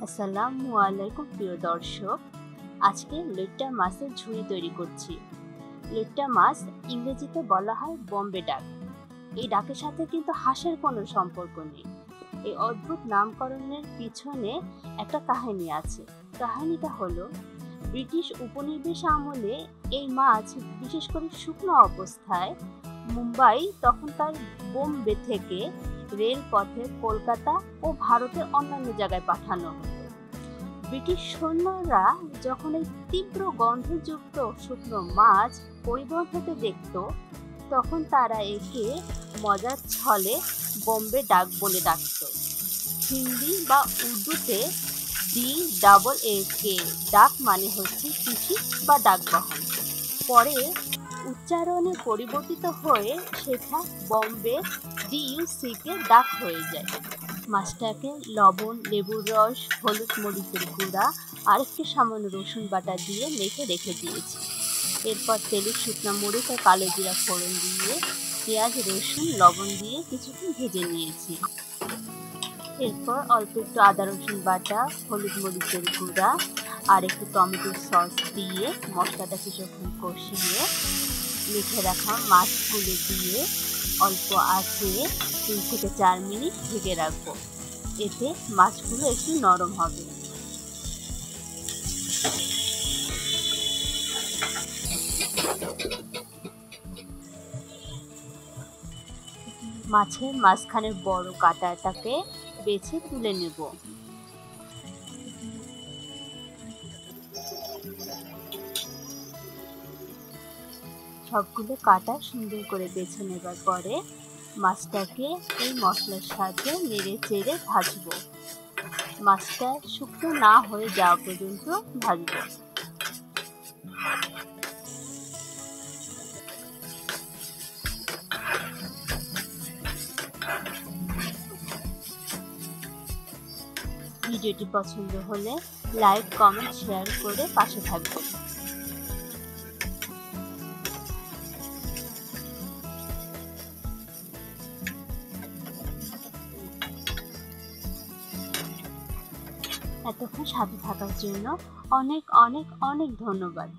আসসালামু আলাইকুম প্রিয় দর্শক, আজকে লইট্টা মাছের ঝুড়ি তৈরি করছি। লইট্টা মাছ ইংরেজিতে বলা হয় বোম্বে ডাক। এই ডাকের সাথে কিন্তু হাঁসের কোনো সম্পর্ক নেই। এই অদ্ভুত নামকরণের পিছনে একটা কাহিনী আছে। কাহিনীটা হলো, ব্রিটিশ উপনিবেশ আমলে এই মাছ বিশেষ করে শুকনো অবস্থায় মুম্বাই তখন তার বোম্বে থেকে রেলপথে কলকাতা ও ভারতের অন্যান্য জায়গায় পাঠানো হতো। ব্রিটিশ সৈন্যরা যখন এই তীব্র গন্ধযুক্ত শুকনো মাছ পরিবহন হতে দেখত, তখন তারা একে মজার ছলে বোম্বে ডাক বলে ডাকত। হিন্দি বা উর্দুতে DAA ডাক মানে হচ্ছে চিঠি বা ডাকবাহন। পরে উচ্চারণে পরিবর্তিত হয়ে সেটা বোম্বে DUC ডাক হয়ে যায়। মাছটাকে লবণ, লেবুর রস, হলুদ মরিচের গুঁড়া আর একটু সামান্য রসুন বাটা দিয়ে মেখে রেখে দিয়েছি। এরপর তেলে শুকনো মরিচ আর কালো জিরা ফোড়ন দিয়ে পেঁয়াজ, রসুন, লবণ দিয়ে কিছুক্ষণ ভেজে নিয়েছি। এরপর অল্প একটু আদা রসুন বাটা, হলুদ মরিচের গুঁড়া আর একটু টমেটোর সস দিয়ে মশলাটা কিছুক্ষণ কষিয়ে মেখে রাখা মাছগুলো দিয়ে অল্প আঁচে 3 থেকে 4 মিনিট ঢেকে রাখবো। এতে মাছগুলো একটু নরম হবে। মাছের মাঝখানের বড় কাঁটাটাকে বেছে তুলে নেব। সবগুলো কাঁটা সুন্দর করে বেছে নেবার পরে মাছটাকে এই মশলার সাথে নেড়ে চেড়ে ভাজবো। মাছটা শুকনো না হয়ে যাওয়া পর্যন্ত ভাজবো। ভিডিওটি পছন্দ হলে লাইক, কমেন্ট, শেয়ার করে পাশে থাকবেন। এতক্ষণ সাথে থাকার জন্য অনেক অনেক অনেক ধন্যবাদ।